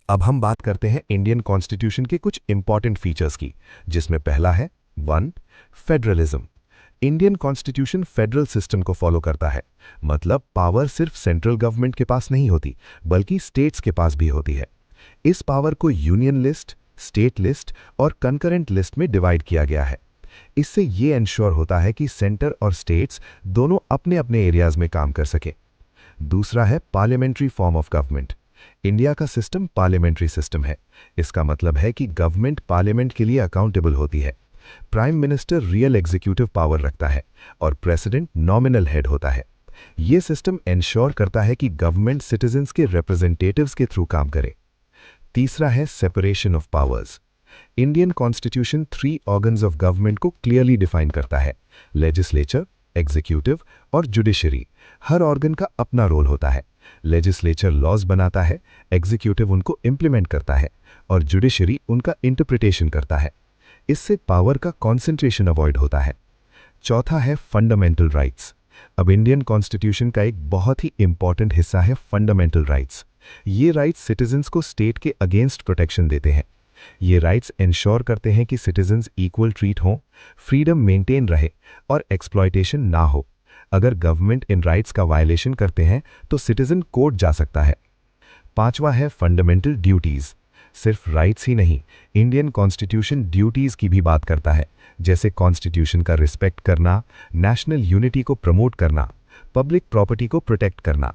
अब हम बात करते हैं इंडियन कॉन्स्टिट्यूशन के कुछ इंपॉर्टेंट फीचर्स की, जिसमें पहला है 1. Federalism. Indian constitution federal system को फॉलो करता है। मतलब पावर सिर्फ सेंट्रल गवर्नमेंट के पास नहीं होती, बल्कि स्टेट्स के पास भी होती है। इस पावर को यूनियन लिस्ट, स्टेट लिस्ट और कंकरेंट लिस्ट में डिवाइड किया गया है। इससे ये इंश्योर होता है कि सेंटर और स्टेट्स दोनों अपने अपने एरियाज में काम कर सके। दूसरा है parliamentary form of government. India का सिस्टम पार्लियामेंट्री सिस्टम है। इसका मतलब है कि गवर्नमेंट पार्लियामेंट के लिए अकाउंटेबल होती है। Prime minister real executive power रखता है और प्रेसिडेंट नॉमिनल हेड होता है। यह सिस्टम इंश्योर करता है कि गवर्नमेंट सिटीजन्स के रिप्रेजेंटेटिव्स के थ्रू काम करे। तीसरा है separation of powers. Indian constitution 3 organs of government को क्लियरली डिफाइन करता है: लेजिस्लेचर, एग्जीक्यूटिव और जुडिशरी। हर ऑर्गन का अपना रोल होता है। लेजिस्लेचर लॉज बनाता है, एग्जीक्यूटिव उनको इंप्लीमेंट करता है और जुडिशरी उनका इंटरप्रिटेशन करता है। इससे पावर का कॉन्सेंट्रेशन अवॉइड होता है। चौथा है फंडामेंटल राइट्स। अब इंडियन कॉन्स्टिट्यूशन का एक बहुत ही इंपॉर्टेंट हिस्सा है फंडामेंटल राइट्स। ये राइट्स सिटीजन्स को स्टेट के अगेंस्ट प्रोटेक्शन देते हैं। ये राइट्स इंश्योर करते हैं कि सिटीजन्स इक्वल ट्रीट हों, फ्रीडम मेंटेन रहे और एक्सप्लॉयटेशन ना हो। अगर गवर्नमेंट इन राइट्स का वायलेशन करते हैं तो सिटीजन कोर्ट जा सकता है। पांचवा है फंडामेंटल ड्यूटीज। सिर्फ राइट्स ही नहीं, इंडियन कॉन्स्टिट्यूशन ड्यूटीज की भी बात करता है, जैसे कॉन्स्टिट्यूशन का रिस्पेक्ट करना, नेशनल यूनिटी को प्रमोट करना, पब्लिक प्रॉपर्टी को प्रोटेक्ट करना।